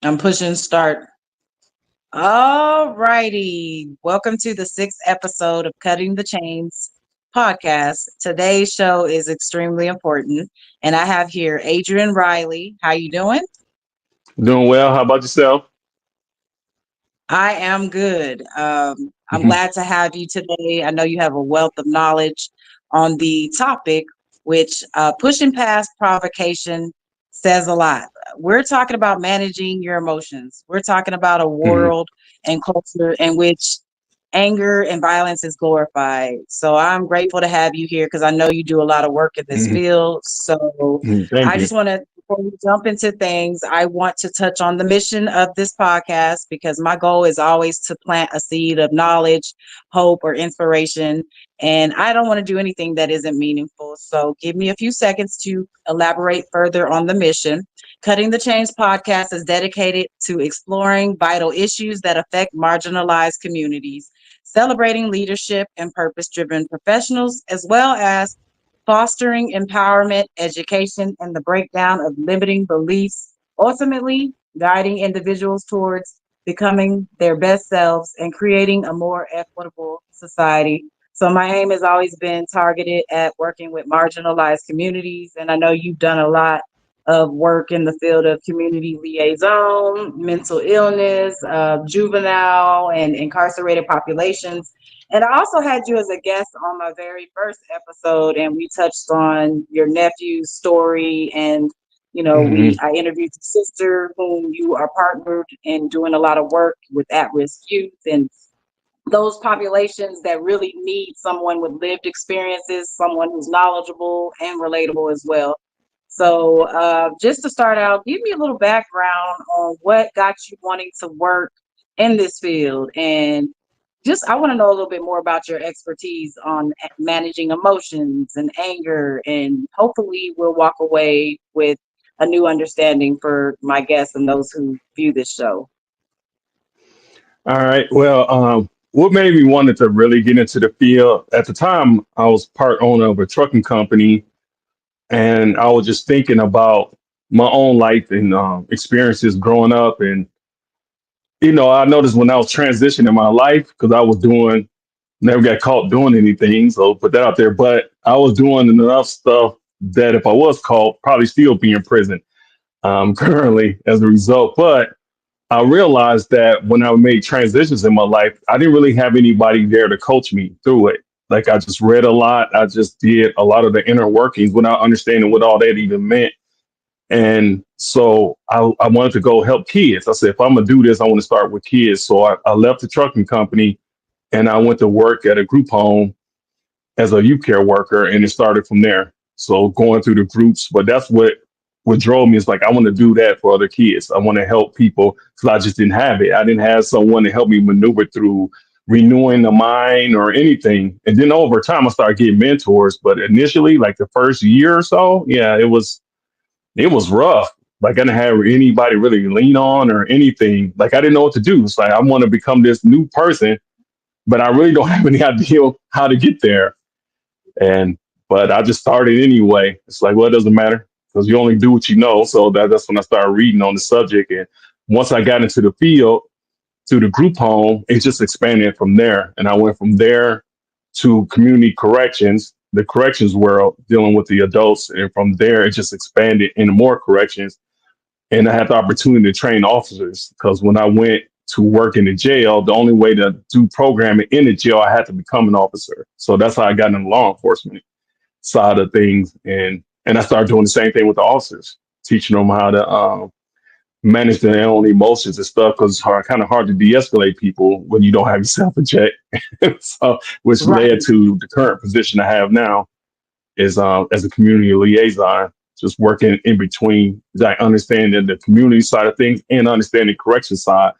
I'm pushing start. All righty. Welcome to the sixth episode of Cutting the Chains podcast. Today's show is extremely important, and I have here Adrian Riley. How you doing? Doing well. How about yourself? I am good. I'm glad to have you today. I know you have a wealth of knowledge on the topic, which pushing past provocation says a lot. We're talking about managing your emotions. We're talking about a Mhm. world and culture in which anger and violence is glorified. So I'm grateful to have you here because I know you do a lot of work in this Mhm. field. So Thank I you. just want to, before we jump into things, I want to touch on the mission of this podcast because my goal is always to plant a seed of knowledge, hope, or inspiration. And I don't want to do anything that isn't meaningful. So give me a few seconds to elaborate further on the mission. Cutting the Chains podcast is dedicated to exploring vital issues that affect marginalized communities, celebrating leadership and purpose driven professionals, as well as fostering empowerment, education, and the breakdown of limiting beliefs, ultimately guiding individuals towards becoming their best selves and creating a more equitable society. So, my aim has always been targeted at working with marginalized communities, and I know you've done a lot of work in the field of community liaison, mental illness, juvenile, and incarcerated populations. And I also had you as a guest on my very first episode, and we touched on your nephew's story. And Mhm. I interviewed your sister, whom you are partnered in doing a lot of work with at-risk youth and those populations that really need someone with lived experiences, someone who's knowledgeable and relatable as well. So, just to start out, give me a little background on what got you wanting to work in this field. And just, I want to know a little bit more about your expertise on managing emotions and anger. And hopefully, we'll walk away with a new understanding for my guests and those who view this show. All right. Well, what made me wanted to really get into the field at the time? I was part owner of a trucking company, and I was just thinking about my own life and experiences growing up. And I noticed when I was transitioning my life because I was doing never got caught doing anything, so put that out there. But I was doing enough stuff that if I was caught, probably still be in prison currently as a result. But I realized that when I made transitions in my life, I didn't really have anybody there to coach me through it. Like I just read a lot. I just did a lot of the inner workings without understanding what all that even meant. And so I wanted to go help kids. I said, if I'm gonna do this, I want to start with kids. So I left the trucking company and I went to work at a group home as a youth care worker, and it started from there. So going through the groups, but that's what drove me is like I want to do that for other kids. I want to help people because I just didn't have it. I didn't have someone to help me maneuver through renewing the mind or anything. And then over time, I started getting mentors. But initially, like the first year or so, yeah, it was rough. Like I didn't have anybody really lean on or anything. Like I didn't know what to do. It's like I want to become this new person, but I really don't have any idea how to get there. And but I just started anyway. It's like, well, it doesn't matter because you only do what you know. So that's when I started reading on the subject. And once I got into the field, to the group home, it just expanded from there. And I went from there to community corrections, the corrections world, dealing with the adults. And from there, it just expanded into more corrections. And I had the opportunity to train officers because when I went to work in the jail, the only way to do programming in the jail, I had to become an officer. So that's how I got into law enforcement side of things, and I started doing the same thing with the officers, teaching them how to manage their own emotions and stuff because it's kind of hard to de-escalate people when you don't have yourself in check. So, which led Right. to the current position I have now is as a community liaison, just working in between, like understanding the community side of things and understanding correction side.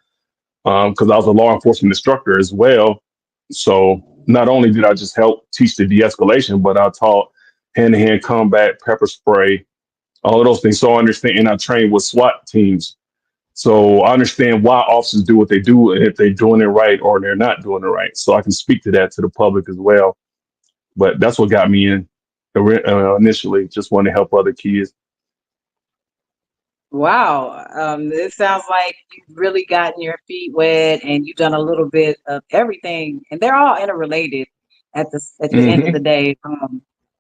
Because I was a law enforcement instructor as well, so not only did I just help teach the de-escalation, but I taught hand-to-hand combat, pepper spray, all of those things. So I understand, and I train with SWAT teams. So I understand why officers do what they do and if they're doing it right or they're not doing it right. So I can speak to that to the public as well. But that's what got me in initially, just wanting to help other kids. Wow. It sounds like you've really gotten your feet wet and you've done a little bit of everything, and they're all interrelated at the end of the Hmm. day.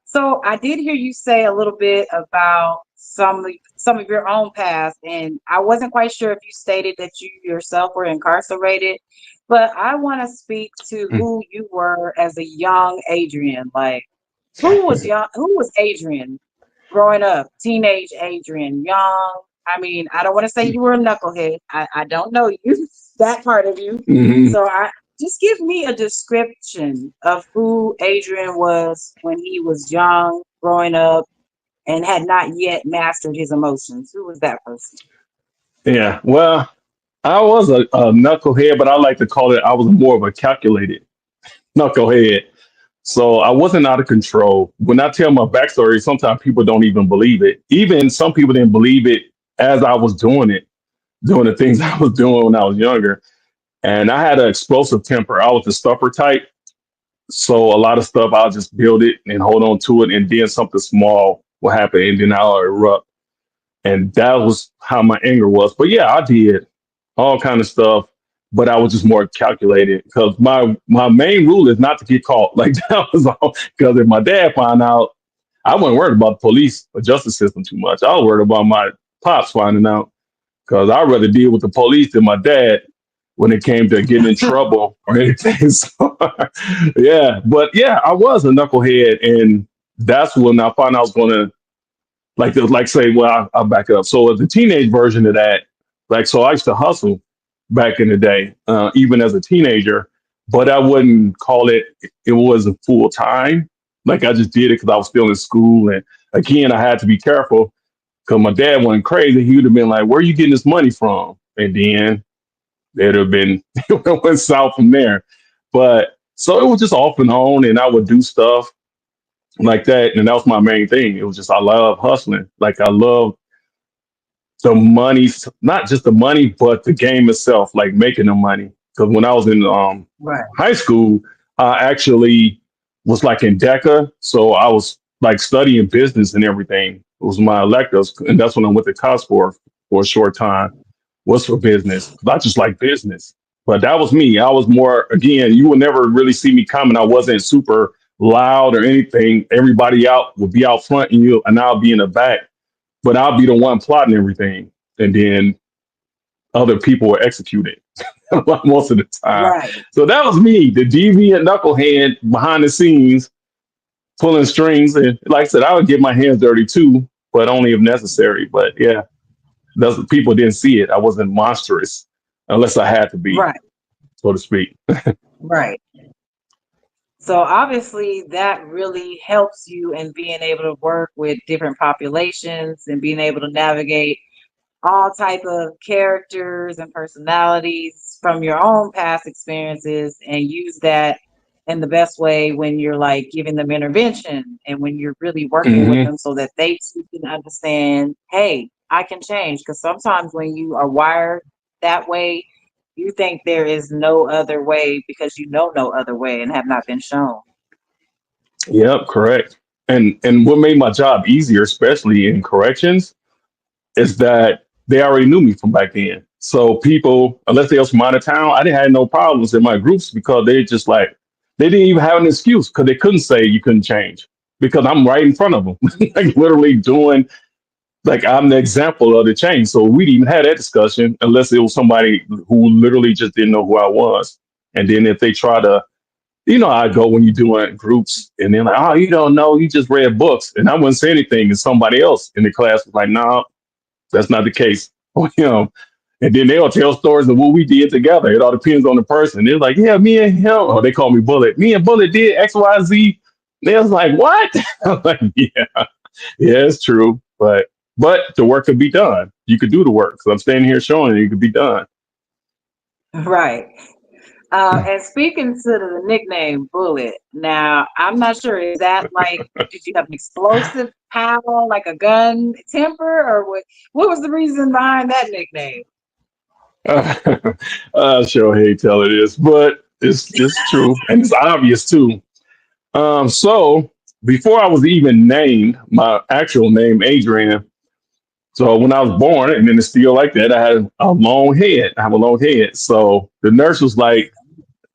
So I did hear you say a little bit about some of your own past, and I wasn't quite sure if you stated that you yourself were incarcerated, but I want to speak to who you were as a young Adrian. Like, who was young? Who was Adrian growing up? Teenage Adrian, young. I mean, I don't want to say you were a knucklehead. I don't know you, that part of you. Hmm. So I just give me a description of who Adrian was when he was young, growing up, and had not yet mastered his emotions. Who was that person? Yeah. Well, I was a knucklehead, but I like to call it I was more of a calculated knucklehead. So I wasn't out of control. When I tell my backstory, sometimes people don't even believe it. Even some people didn't believe it as I was doing it, doing the things I was doing when I was younger. And I had an explosive temper. I was the stuffer type. So a lot of stuff, I'll just build it and hold on to it. And then something small will happen and then I'll erupt. And that was how my anger was. But yeah, I did all kind of stuff, but I was just more calculated because my main rule is not to get caught. Like that was all. Because if my dad found out, I wasn't worried about the police or justice system too much. I was worried about my pops finding out because I'd rather deal with the police than my dad when it came to getting in trouble or anything. So, yeah, but yeah, I was a knucklehead, and that's when I found out I was going to like say, well, I'll back up. So as a teenage version of that, like, so I used to hustle back in the day, even as a teenager, but I wouldn't call it, it wasn't full time. Like I just did it because I was still in school. And again, I had to be careful because my dad went crazy. He would have been like, where are you getting this money from? And then it'd have been, it went south from there. But so it was just off and on, and I would do stuff like that. And that was my main thing. It was just, I love hustling. Like I love the money, not just the money, but the game itself, like making the money. Because when I was in Right. high school, I actually was like in DECA. So I was like studying business and everything. It was my electives. And that's when I went to college for a short time, was for business. 'Cause I just like business. But that was me. I was more, again, you will never really see me coming. I wasn't super loud or anything. Everybody out would be out front and I'll be in the back, but I'll be the one plotting everything, and then other people will execute it most of the time. Right. So that was me, the deviant knucklehead behind the scenes, pulling strings. And like I said, I would get my hands dirty too, but only if necessary. But yeah, those people didn't see it. I wasn't monstrous unless I had to be, Right. so to speak. Right. So obviously that really helps you in being able to work with different populations and being able to navigate all type of characters and personalities from your own past experiences and use that in the best way when you're like giving them intervention and when you're really working with Hmm. them so that they too can understand, hey, I can change. Because sometimes when you are wired that way, you think there is no other way because you know no other way and have not been shown. Yep, correct. And what made my job easier, especially in corrections, is that they already knew me from back then. So people, unless they was from out of town, I didn't have no problems in my groups because they just like they didn't even have an excuse because they couldn't say you couldn't change because I'm right in front of them, like literally doing like I'm the example of the change. So we didn't even have that discussion unless it was somebody who literally just didn't know who I was. And then if they try to, I go when you doing groups and they're like, oh, you don't know, you just read books, and I wouldn't say anything, and somebody else in the class was like, no, that's not the case. And then they'll tell stories of what we did together. It all depends on the person. They're like, yeah, me and him, or they call me Bullet. Me and Bullet did X, Y, Z. They was like, what? I'm like, yeah, yeah, it's true. But the work could be done. You could do the work. So I'm standing here showing you it could be done. Right. And speaking to the nickname Bullet, now I'm not sure, is that like, did you have an explosive power, like a gun temper, or what was the reason behind that nickname? Sure hate tell it is, but it's true and it's obvious too. So before I was even named my actual name, Adrian, So when I was born, and then it's still like that, I had a long head. I have a long head. So the nurse was like,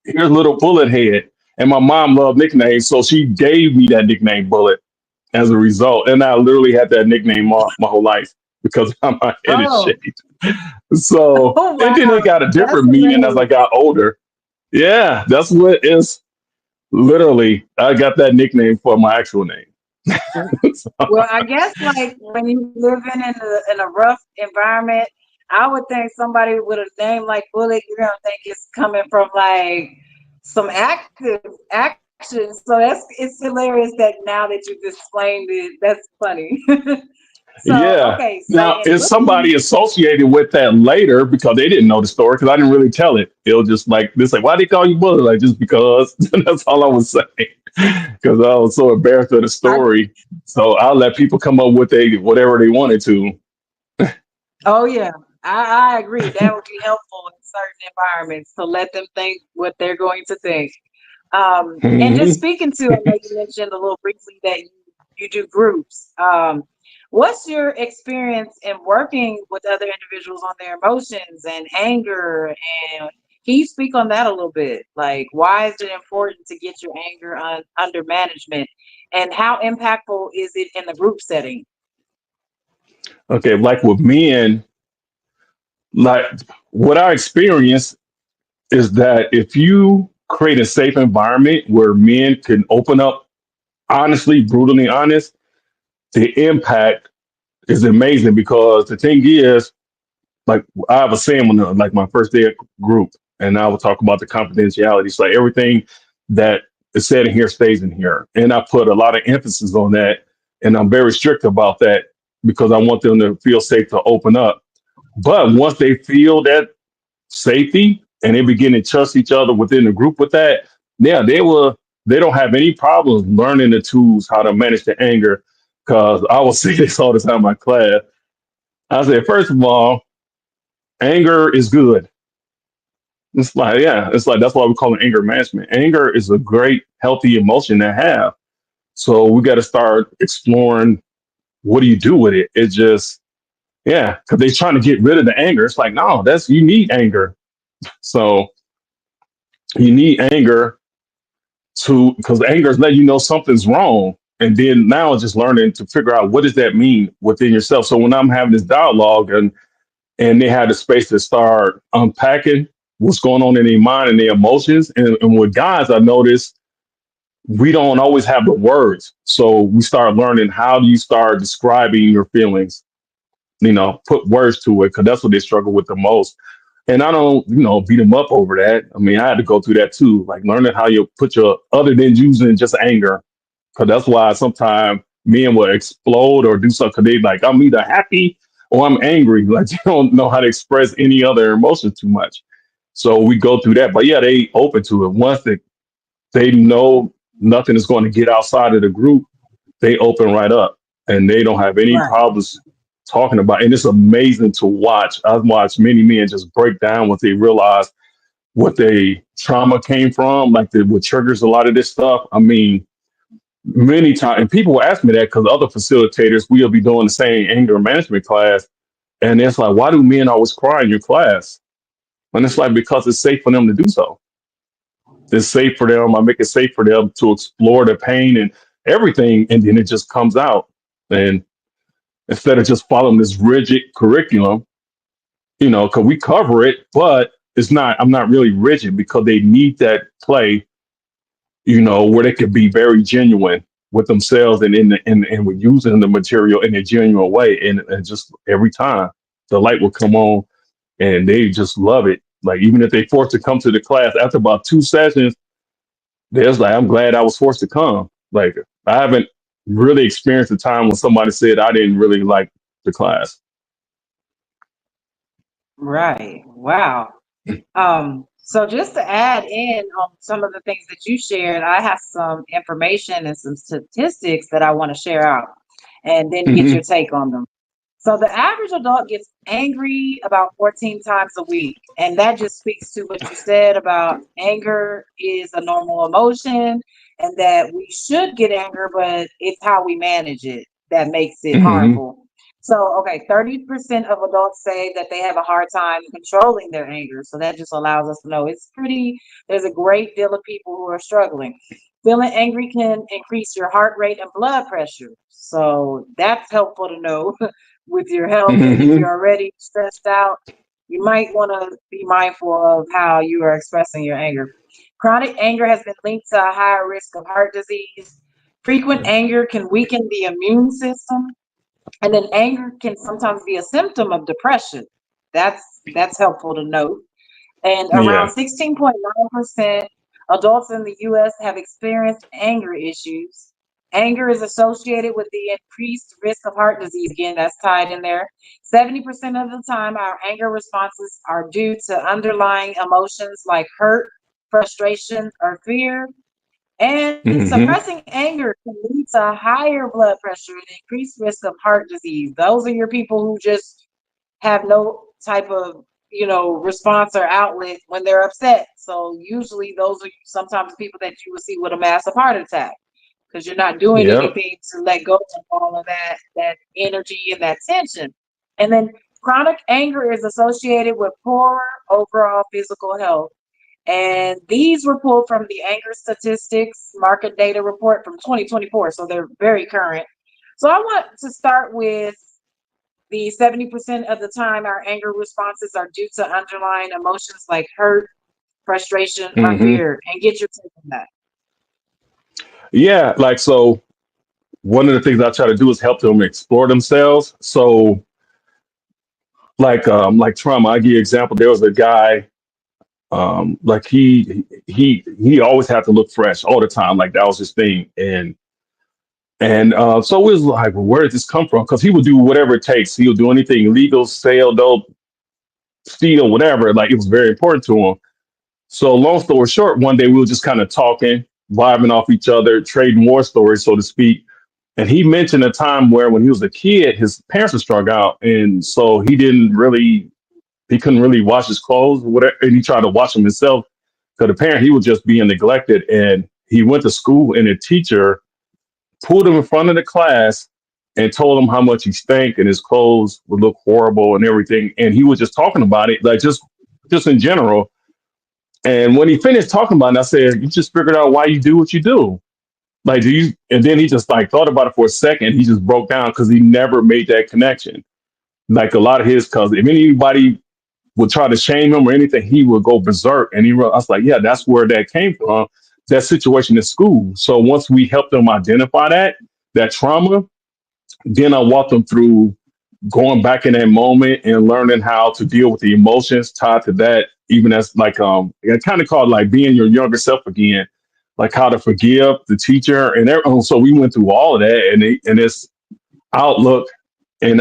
"Here's little Bullet Head," and my mom loved nicknames, so she gave me that nickname Bullet as a result. And I literally had that nickname my whole life because my head is Oh, shaped. So oh and then it wow, got a that's different meaning as I hilarious. got older. Yeah, that's what is literally. I got that nickname for my actual name. So, Well, I guess like when you living in a rough environment, I would think somebody with a name like Bullet, you're gonna think it's coming from like some active action. So it's hilarious that now that you've explained it, that's funny. So yeah. okay, so Now, in if looking, somebody associated with that later because they didn't know the story, because I didn't really tell it, it was just like this, like, why they call you Bullet? Like, just because. That's all I was saying. Because I was so embarrassed of the I story. So I'll let people come up with whatever they wanted to. oh yeah, I agree. That would be helpful in certain environments to let them think what they're going to think. And just Mhm. speaking to, I know you mentioned a little briefly that you do groups. What's your experience in working with other individuals on their emotions and anger? And can you speak on that a little bit? Like, why is it important to get your anger under management? And how impactful is it in the group setting? Okay, like with men, like what I experienced is that if you create a safe environment where men can open up honestly, brutally honest, the impact is amazing because the thing is, like I have a saying when like my first day at group, and I will talk about the confidentiality. So like everything that is said in here stays in here, and I put a lot of emphasis on that, and I'm very strict about that because I want them to feel safe to open up. But once they feel that safety and they begin to trust each other within the group with that, yeah, they don't have any problems learning the tools how to manage the anger. Cause I will say this all the time in my class. I said, first of all, anger is good. It's like, yeah, it's like that's why we call it anger management. Anger is a great, healthy emotion to have. So we got to start exploring what do you do with it? It just, yeah, because they're trying to get rid of the anger. It's like, no, that's you need anger. So you need anger to because anger is letting you know something's wrong. And then now it's just learning to figure out what does that mean within yourself. So when I'm having this dialogue and they had the space to start unpacking what's going on in their mind and their emotions. And with guys, I noticed we don't always have the words. So we start learning how do you start describing your feelings, put words to it, because that's what they struggle with the most. And I don't, beat them up over that. I mean, I had to go through that too, like learning how you put your other than using just anger, because that's why sometimes men will explode or do something. 'Cause they like I'm either happy or I'm angry. Like they don't know how to express any other emotion too much. So we go through that. But yeah, they open to it once they know nothing is going to get outside of the group. They open right up and they don't have any Right. problems talking about. And it's amazing to watch. I've watched many men just break down once they realize what they trauma came from, like what triggers a lot of this stuff. I mean, many times, and people will ask me that because other facilitators we'll be doing the same anger management class, and it's like, why do men always cry in your class? And it's like because it's safe for them to do so. It's safe for them. I make it safe for them to explore the pain and everything, and then it just comes out. And instead of just following this rigid curriculum, because we cover it, but it's not. I'm not really rigid because they need that play, where they could be very genuine with themselves and and with using the material in a genuine way. And just every time the light will come on and they just love it. Like even if they forced to come to the class after about 2 sessions, they're just like, I'm glad I was forced to come. Like I haven't really experienced a time when somebody said I didn't really like the class. Right. Wow. So just to add in on some of the things that you shared, I have some information and some statistics that I want to share out and then get Hmm. your take on them. So the average adult gets angry about 14 times a week. And that just speaks to what you said about anger is a normal emotion and that we should get anger, but it's how we manage it that makes it Hmm. harmful. So, okay, 30% of adults say that they have a hard time controlling their anger. So that just allows us to know there's a great deal of people who are struggling. Feeling angry can increase your heart rate and blood pressure. So that's helpful to know with your health. And if Hmm. you're already stressed out, you might want to be mindful of how you are expressing your anger. Chronic anger has been linked to a higher risk of heart disease. Frequent anger can weaken the immune system, and then anger can sometimes be a symptom of depression. That's that's helpful to note. And around Yeah. 16.9% adults in the US have experienced anger issues. Anger is associated with the increased risk of heart disease. Again, that's tied in there. 70% of the time, our anger responses are due to underlying emotions like hurt, frustration, or fear. And Hmm. suppressing anger can lead to higher blood pressure and increased risk of heart disease. Those are your people who just have no type of, response or outlet when they're upset. So usually those are sometimes people that you will see with a massive heart attack because you're not doing Yeah. anything to let go of all of that energy and that tension. And then chronic anger is associated with poorer overall physical health. And these were pulled from the Anger Statistics Market Data Report from 2024. So they're very current. So I want to start with the 70% of the time our anger responses are due to underlying emotions like hurt, frustration, or Hmm. fear, and get your take on that. Yeah. Like, so one of the things I try to do is help them explore themselves. So like trauma, I give you an example. There was a guy, like he always had to look fresh all the time. Like that was his thing. And so it was like, well, where did this come from? Because he would do whatever it takes. He would do anything illegal, sell dope, steal, whatever. Like it was very important to him. So long story short, one day we were just kind of talking, vibing off each other, trading war stories, so to speak. And he mentioned a time where when he was a kid, his parents were struck out, and so he couldn't really wash his clothes, or whatever, and he tried to wash them himself. Because the parent, he was just being neglected, and he went to school, and a teacher pulled him in front of the class and told him how much he stank and his clothes would look horrible and everything. And he was just talking about it, like just in general. And when he finished talking about it, I said, "You just figured out why you do what you do." Like, do you? And then he just like thought about it for a second. He just broke down because he never made that connection. Like a lot of his cousins, if anybody would try to shame him or anything, he would go berserk. And I was like, yeah, that's where that came from. That situation in school. So once we helped them identify that trauma, then I walked them through going back in that moment and learning how to deal with the emotions tied to that, even as like I kind of called like being your younger self again, like how to forgive the teacher and everything. So we went through all of that, and it's outlook his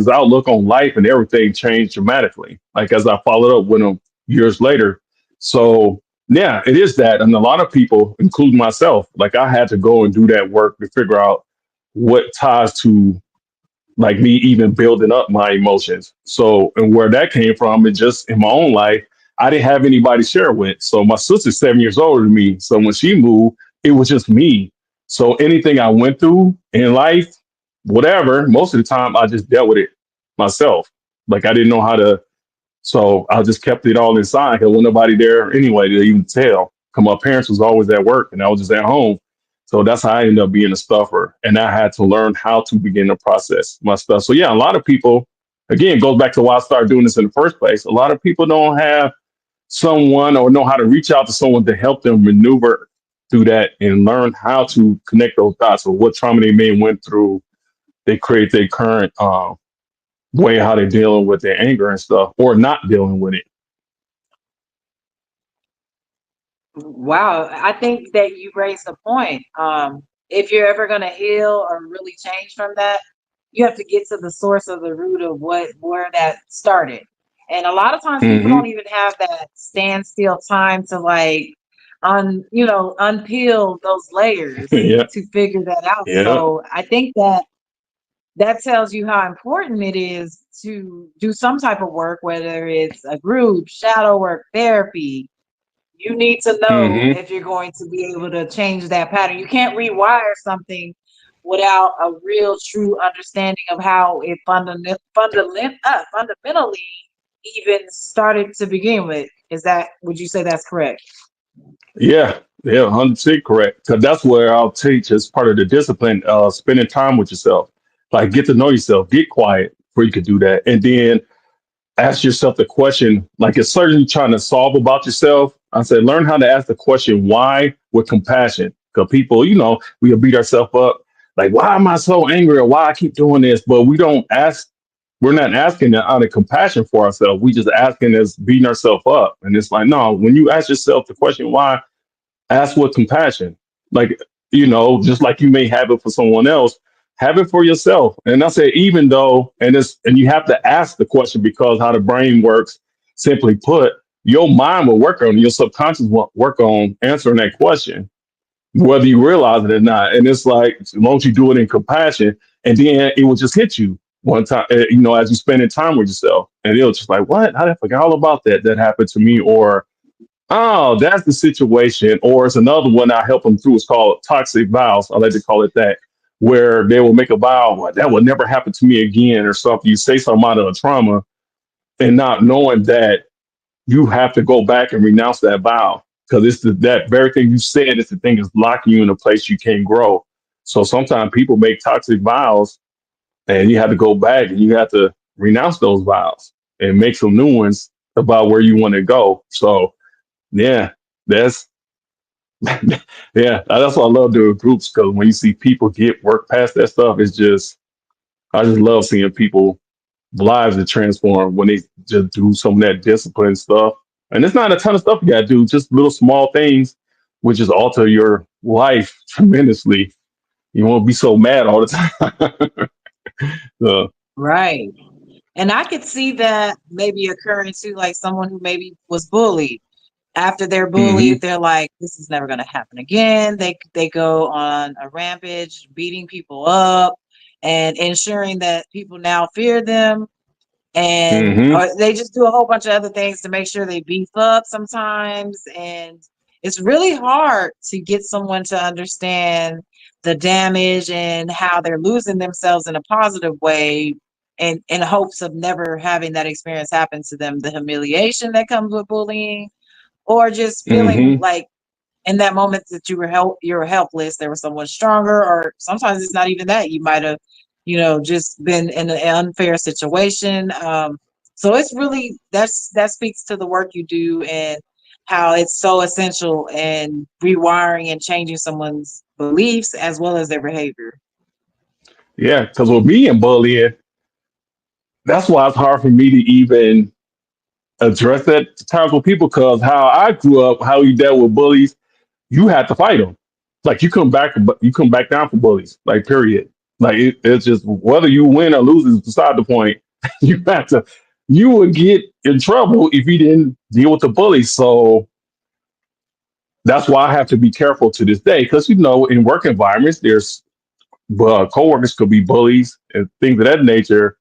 outlook on life and everything changed dramatically. Like as I followed up with him years later. So yeah, it is that, and a lot of people, including myself, like I had to go and do that work to figure out what ties to like me even building up my emotions. So, and where that came from, it just in my own life, I didn't have anybody to share with. So my sister's 7 years older than me. So when she moved, it was just me. So anything I went through in life, whatever, most of the time I just dealt with it myself. Like I didn't know how to, so I just kept it all inside because wasn't nobody there anyway to even tell. Because my parents was always at work and I was just at home. So that's how I ended up being a stuffer. And I had to learn how to begin to process my stuff. So yeah, a lot of people, again, it goes back to why I started doing this in the first place. A lot of people don't have someone or know how to reach out to someone to help them maneuver through that and learn how to connect those dots or what trauma they may have went through. They create their current way how they're dealing with their anger and stuff or not dealing with it. Wow, I think that you raised a point. If you're ever going to heal or really change from that, you have to get to the source of the root of where that started. And a lot of times people Hmm. don't even have that standstill time to like unpeel those layers Yeah. to figure that out. Yeah. So I think that tells you how important it is to do some type of work, whether it's a group, shadow work, therapy. You need to know Hmm. if you're going to be able to change that pattern. You can't rewire something without a real true understanding of how it fundamentally even started to begin with. Would you say that's correct? Yeah, yeah, 100% correct. Because that's where I'll teach as part of the discipline, spending time with yourself. Like, get to know yourself, get quiet before you can do that. And then ask yourself the question, like it's certainly trying to solve about yourself. I said, learn how to ask the question why with compassion. Because people, we beat ourselves up. Like, why am I so angry or why I keep doing this? But we're not asking that out of compassion for ourselves. We just asking as beating ourselves up. And it's like, no, when you ask yourself the question why, ask with compassion. Like, just like you may have it for someone else, have it for yourself. And I say, even though, and you have to ask the question because how the brain works, simply put, your mind will work on, your subconscious will work on answering that question, whether you realize it or not. And it's like, as long as you do it in compassion, and then it will just hit you one time, as you spending time with yourself. And it'll just like, what? How did I forget all about that? That happened to me. Or oh, that's the situation. Or it's another one I help them through. It's called toxic vows. I like to call it that, where they will make a vow "Well, that will never happen to me again," or something. You say something out of a trauma and not knowing that you have to go back and renounce that vow because that very thing you said is the thing is locking you in a place you can't grow. So sometimes people make toxic vows and you have to go back and you have to renounce those vows and make some new ones about where you want to go. So yeah, that's yeah, that's why I love doing groups because when you see people get work past that stuff, I just love seeing people lives that transform when they just do some of that discipline stuff. And it's not a ton of stuff you gotta do, just little small things which just alter your life tremendously. You won't be so mad all the time. So, Right. And I could see that maybe occurring to like someone who maybe was bullied. After they're hmm bullied, they're like, "This is never going to happen again." They go on a rampage, beating people up, and ensuring that people now fear them, and hmm they just do a whole bunch of other things to make sure they beef up sometimes. And it's really hard to get someone to understand the damage and how they're losing themselves in a positive way, and in hopes of never having that experience happen to them, the humiliation that comes with bullying, or just feeling hmm like in that moment that you were helpless, there was someone stronger, or sometimes it's not even that. You might have, just been in an unfair situation. So it's really that speaks to the work you do and how it's so essential in rewiring and changing someone's beliefs as well as their behavior. Yeah, because with me and bullying, that's why it's hard for me to even address that to times with people because how I grew up, how you dealt with bullies, you had to fight them. Like you come back down for bullies. Like period. Like it's just whether you win or lose is beside the point. you have to. You would get in trouble if you didn't deal with the bullies. So that's why I have to be careful to this day because in work environments there's coworkers could be bullies and things of that nature,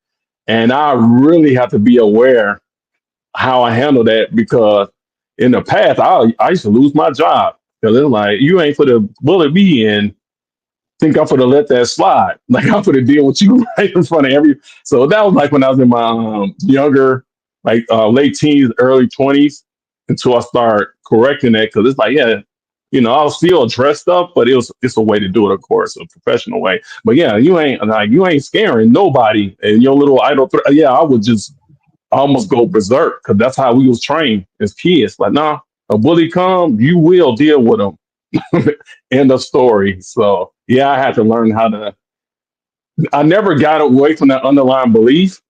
and I really have to be aware how I handle that because in the past I used to lose my job because it's like you ain't for the bullet me and think I'm for to let that slide. Like I'm for to deal with you right in front of every. So that was like when I was in my younger, like late teens, early 20s, until I start correcting that because it's like yeah. I'll still address stuff, but it's a way to do it, of course, a professional way. But yeah, you ain't scaring nobody, and your little idle. Yeah, I would just almost go berserk because that's how we was trained as kids. Like, nah, a bully come, you will deal with them. End of story. So yeah, I had to learn how to. I never got away from that underlying belief.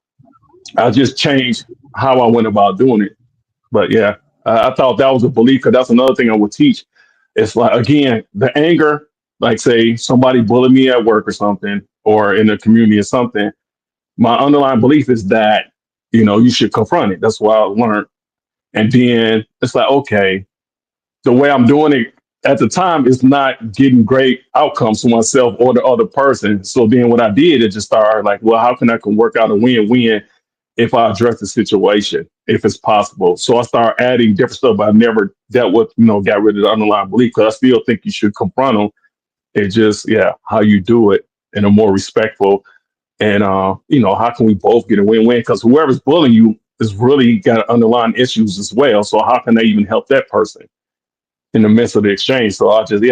I just changed how I went about doing it. But yeah, I thought that was a belief because that's another thing I would teach. It's like again the anger. Like say somebody bullied me at work or something, or in the community or something. My underlying belief is that you should confront it. That's why I learned. And then it's like, okay, the way I'm doing it at the time is not getting great outcomes for myself or the other person. So then what I did is just start like, well, how can work out a win-win if I address the situation, if it's possible. So I start adding different stuff I never dealt with, got rid of the underlying belief because I still think you should confront them. It's just, yeah, how you do it. in a more respectful and how can we both get a win-win? Because whoever's bullying you is really got underlying issues as well. So how can they even help that person in the midst of the exchange? So I just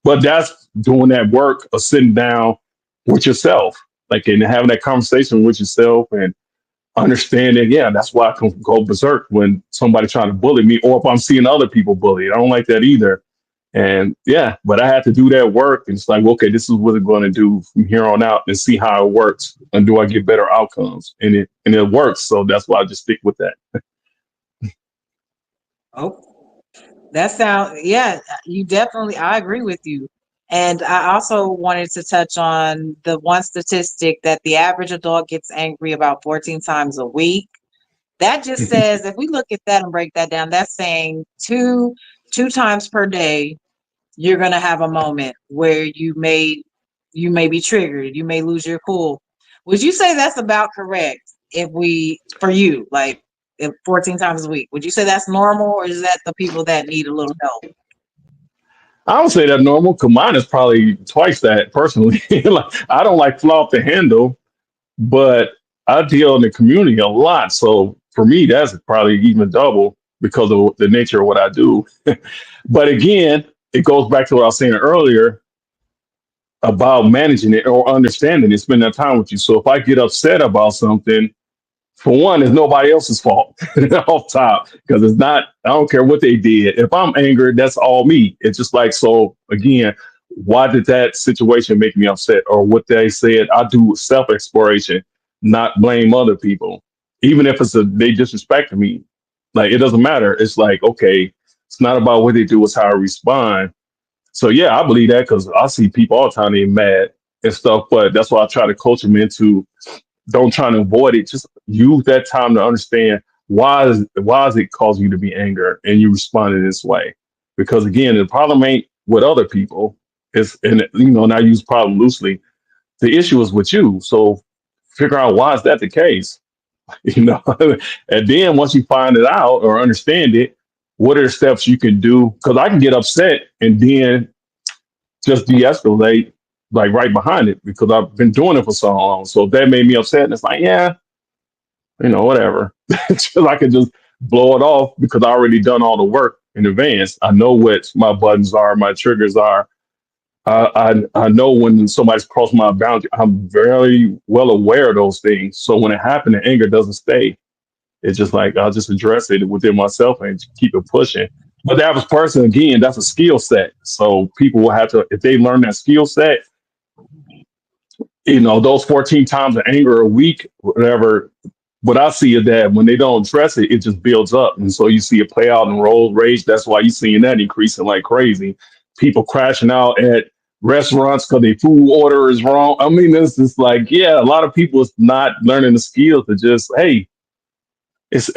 but that's doing that work of sitting down with yourself, like and having that conversation with yourself and understanding, that's why I can go berserk when somebody trying to bully me, or if I'm seeing other people bullied. I don't like that either. And but I had to do that work, and it's like, okay, this is what I'm going to do from here on out, and see how it works, and do I get better outcomes? And it works, so that's why I just stick with that. Oh, that sound, yeah, you definitely, I agree with you. And I also wanted to touch on the one statistic that the average adult gets angry about 14 times a week. That just says, if we look at that and break that down, that's saying two times per day, you're gonna have a moment where you may be triggered, you may lose your cool. Would you say that's about correct? If we for you, like if 14 times a week, would you say that's normal, or is that the people that need a little help? I would say that normal, because mine is probably twice that personally. Like, I don't like fly off the handle, but I deal in the community a lot. So for me, that's probably even double because of the nature of what I do. But again, it goes back to what I was saying earlier about managing it or understanding it, spending that time with you. So if I get upset about something, for one, it's nobody else's fault off top, because it's not, I don't care what they did. If I'm angered, that's all me. It's just like, so again, why did that situation make me upset, or what they said? I do self exploration, not blame other people. Even if they disrespected me, like, it doesn't matter. It's like, okay, it's not about what they do, it's how I respond. So I believe that, because I see people all the time they mad and stuff, but that's why I try to coach them into, don't try to avoid it. Just use that time to understand why is it causing you to be angry, and you respond in this way. Because again, the problem ain't with other people. It's, and and I use problem loosely. The issue is with you. So figure out, why is that the case? You know, and then once you find it out or understand it, what are the steps you can do? Because I can get upset and then just de-escalate, like, right behind it, because I've been doing it for so long. So if that made me upset, and it's like, whatever. So I can just blow it off, because I already done all the work in advance. I know what my buttons are, my triggers are. I know when somebody's crossed my boundary. I'm very well aware of those things. So when it happened, the anger doesn't stay. It's just like, I'll just address it within myself and keep it pushing. But the average person, again, that's a skill set. So people will have to, if they learn that skill set, those 14 times of anger a week, whatever. What I see is that when they don't address it, it just builds up. And so you see it play out in road rage. That's why you're seeing that increasing like crazy. People crashing out at restaurants because their food order is wrong. I mean, it's just like, a lot of people is not learning the skills to just, hey, it's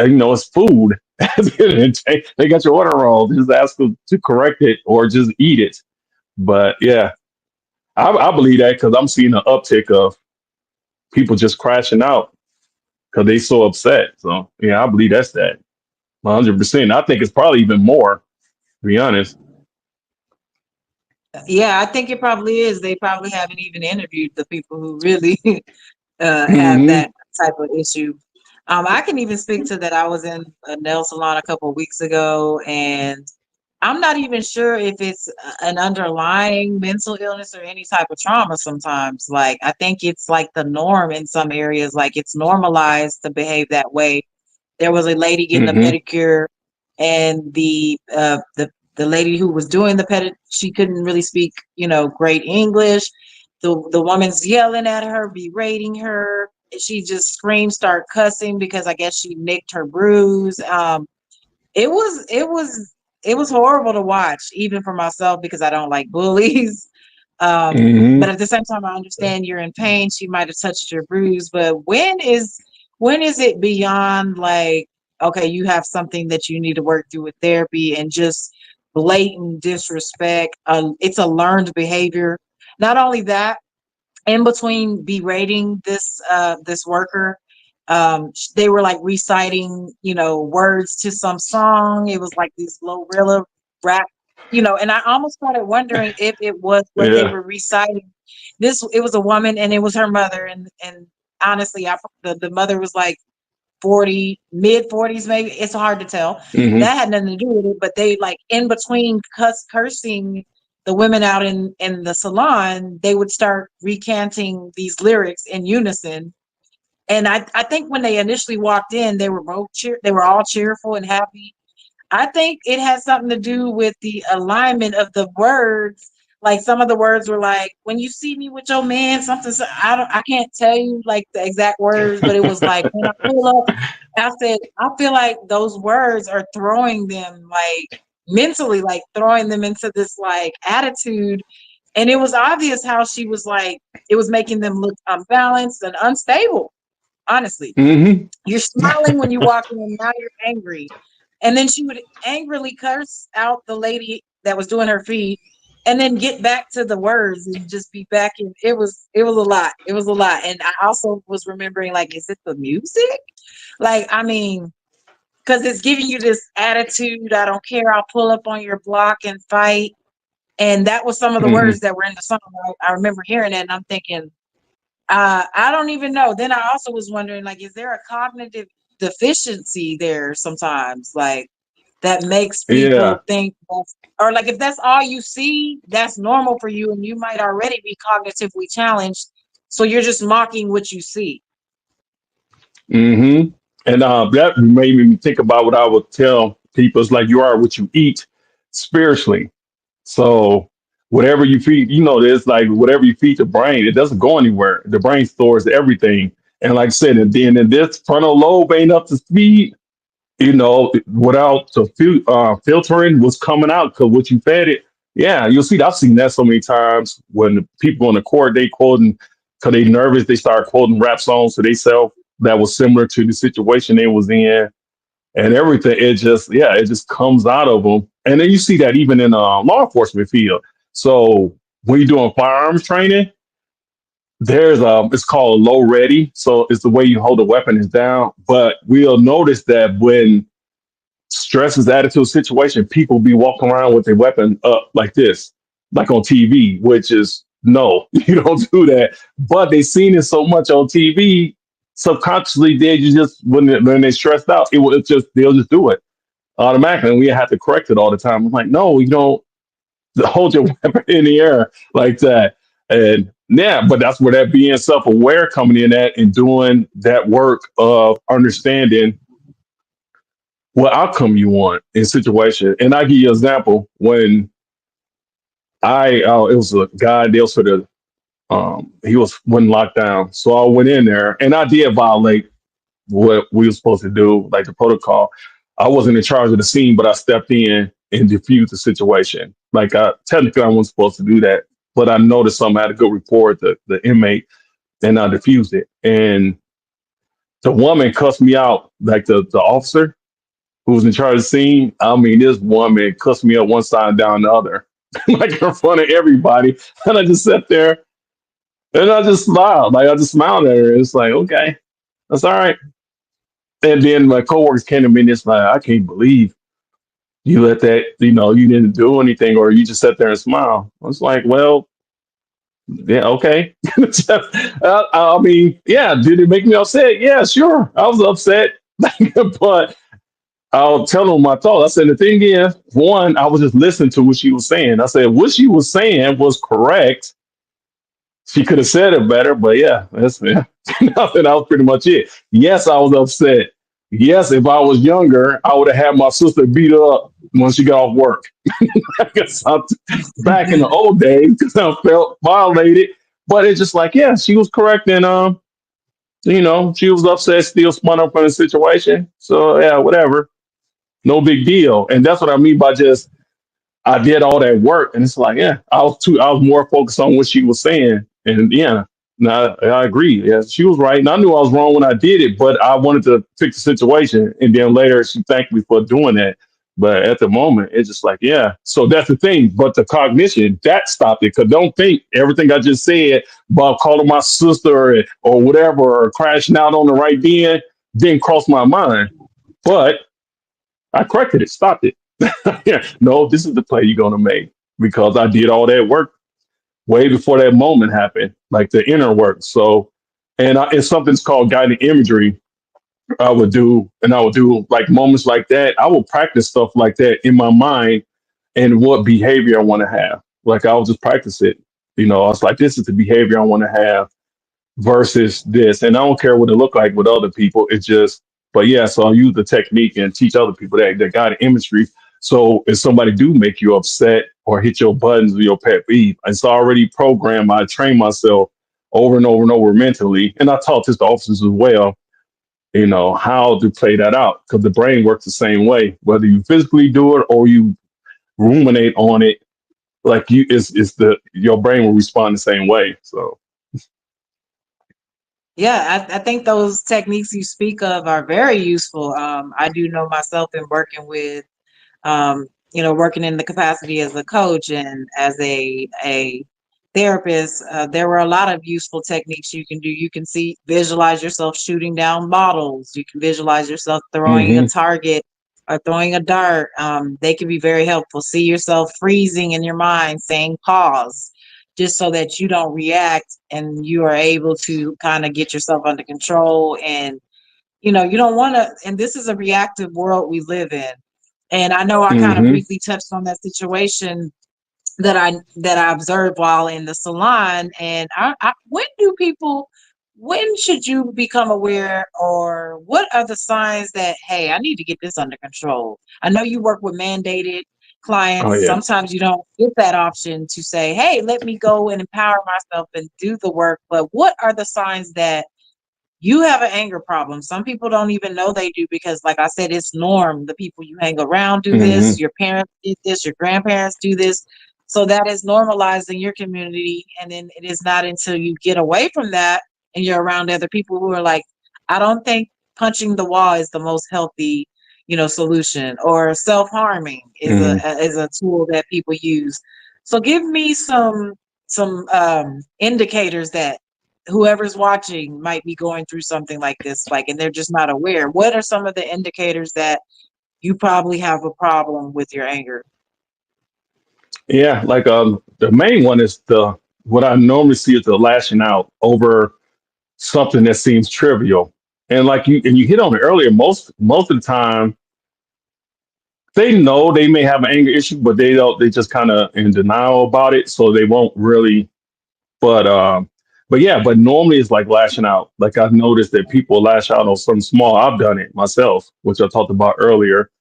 food. They got your order wrong. Just ask them to correct it or just eat it. But I believe that, because I'm seeing an uptick of people just crashing out because they so upset. So I believe that's that 100%. I think it's probably even more, to be honest. Yeah, I think it probably is. They probably haven't even interviewed the people who really have Hmm. that type of issue. I can even speak to that. I was in a nail salon a couple of weeks ago, and I'm not even sure if it's an underlying mental illness or any type of trauma sometimes. Like, I think it's like the norm in some areas, like it's normalized to behave that way. There was a lady getting a Hmm. pedicure, and the lady who was doing the pedi, she couldn't really speak, great English. The woman's yelling at her, berating her. She just screamed, start cussing because I guess she nicked her bruise. It was it was it was horrible to watch, even for myself, because I don't like bullies. But Hmm. at the same time, I understand you're in pain. She might have touched your bruise, but when is it beyond, like, okay, you have something that you need to work through with therapy, and just blatant disrespect? It's a learned behavior. Not only that, in between berating this worker, they were like reciting, words to some song. It was like these Glorilla rap. and I almost started wondering if it was what they Yeah. were reciting. It was a woman and it was her mother, and honestly, the mother was like 40, mid 40s, maybe. It's hard to tell. Hmm. That had nothing to do with it, but they like in between cursing the women out in the salon, they would start recanting these lyrics in unison. And I think when they initially walked in, they were all cheerful and happy. I think it has something to do with the alignment of the words. Like some of the words were like, "When you see me with your man," something. I can't tell you like the exact words, but it was like when I pull up. I said, I feel like those words are throwing them like mentally, like throwing them into this like attitude. And it was obvious how she was like, it was making them look unbalanced and unstable. Honestly, Hmm. you're smiling when you walk in, and now you're angry. And then she would angrily curse out the lady that was doing her feet and then get back to the words and just be back in. It was a lot. It was a lot. And I also was remembering, like, is it the music? Like, I mean, because it's giving you this attitude, I don't care, I'll pull up on your block and fight. And that was some of the Hmm. words that were in the song. I remember hearing that and I'm thinking, I don't even know. Then I also was wondering, like, is there a cognitive deficiency there sometimes, like that makes Yeah. people think or like if that's all you see, that's normal for you, and you might already be cognitively challenged, so you're just mocking what you see. Hmm. And that made me think about what I would tell people. It's like you are what you eat spiritually. So whatever you feed, there's like whatever you feed the brain, it doesn't go anywhere. The brain stores everything. And like I said, and then if this frontal lobe ain't up to speed, without the filtering what's coming out because what you fed it. Yeah, you'll see. I've seen that so many times when the people on the court they quoting because they nervous. They start quoting rap songs to themselves that was similar to the situation they was in and everything. It just comes out of them. And then you see that even in law enforcement field. So when you're doing firearms training, there's it's called low ready. So it's the way you hold the weapon is down. But we'll notice that when stress is added to a situation, people be walking around with their weapon up like this, like on TV, which is no, you don't do that. But they seen it so much on TV, subconsciously they just when they stressed out, it just they'll just do it automatically. And we have to correct it all the time. I'm like, no, you don't hold your weapon in the air like that. And yeah, but that's where that being self-aware coming in at and doing that work of understanding what outcome you want in situation. And I give you an example when it was a guy deal for the he was when locked down, so I went in there and I did violate what we were supposed to do, like the protocol. I wasn't in charge of the scene, but I stepped in and diffused the situation. Like technically, I wasn't supposed to do that, but I noticed something. I had a good report the inmate, and I diffused it. And the woman cussed me out, like the officer who was in charge of the scene. I mean, this woman cussed me up one side and down the other, like in front of everybody. And I just sat there and I just smiled. Like I just smiled at her. It's like, okay, that's all right. And then my coworkers came to me and it's like, I can't believe you let that, you didn't do anything or you just sat there and smile. I was like, well, yeah, okay. I mean, yeah, did it make me upset? Yeah, sure. I was upset. But I'll tell them my thoughts. I said, the thing is, one, I was just listening to what she was saying. I said, what she was saying was correct. She could have said it better, but yeah, that's yeah. That was pretty much it. Yes, I was upset. Yes, if I was younger, I would have had my sister beat up when she got off work. Because back in the old days, because I felt violated. But it's just like, yeah, she was correct, and she was upset, still spun up from the situation. So yeah, whatever, no big deal. And that's what I mean by just I did all that work, and it's like, yeah, I was more focused on what she was saying, and yeah, no, I agree. Yeah, she was right, and I knew I was wrong when I did it, but I wanted to fix the situation, and then later she thanked me for doing that. But at the moment, it's just like, yeah. So that's the thing. But the cognition that stopped it. Cause don't think everything I just said about calling my sister or whatever or crashing out on the right then didn't cross my mind. But I corrected it, stopped it. Yeah, no, this is the play you're gonna make because I did all that work way before that moment happened, like the inner work. So, it's something's called guided imagery. I would do like moments like that. I will practice stuff like that in my mind and what behavior I want to have. Like I will just practice it. I was like, this is the behavior I want to have versus this. And I don't care what it look like with other people. It's just, but yeah, so I'll use the technique and teach other people that guided imagery. So if somebody do make you upset or hit your buttons or your pet peeve, it's already programmed. I train myself over and over and over mentally. And I taught this to officers as well, how to play that out because the brain works the same way, whether you physically do it or you ruminate on it. Like it's the your brain will respond the same way. So, Yeah, I think those techniques you speak of are very useful. I do know myself in working with, working in the capacity as a coach and as a therapist. There were a lot of useful techniques you can do. You can visualize yourself shooting down models. You can visualize yourself throwing a hmm target or throwing a dart. They can be very helpful. See yourself freezing in your mind, saying pause, just so that you don't react and you are able to kind of get yourself under control. And you don't want to, and this is a reactive world we live in. And I know I kind of hmm briefly touched on that situation that I observed while in the salon. And when should you become aware, or what are the signs that, hey, I need to get this under control? I know you work with mandated oh clients. yeah. Sometimes you don't get that option to say, hey, let me go and empower myself and do the work. But what are the signs that you have an anger problem? Some people don't even know they do because, like I said, it's norm. The people you hang around do this, hmm your parents did this, your grandparents do this. So that is normalized in your community. And then it is not until you get away from that and you're around other people who are like, I don't think punching the wall is the most healthy, solution, or self-harming hmm is a tool that people use. So give me some indicators that whoever's watching might be going through something like this, like, and they're just not aware. What are some of the indicators that you probably have a problem with your anger? Yeah, like the main one is the what I normally see is the lashing out over something that seems trivial. And like you hit on it earlier, most of the time they know they may have an anger issue, but they just kind of in denial about it, so they won't really. But yeah, but normally it's like lashing out. Like I've noticed that people lash out on something small. I've done it myself, which I talked about earlier,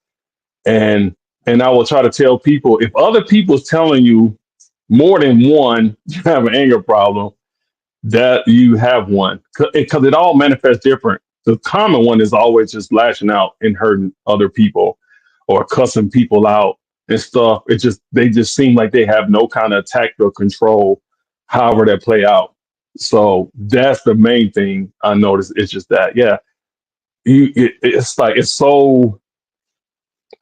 and I will try to tell people if other people's telling you more than one you have an anger problem, that you have one because it all manifests different. The common one is always just lashing out and hurting other people or cussing people out and stuff. They just seem like they have no kind of tact or control, however that play out. So that's the main thing I noticed. It's just that, yeah, it's like it's so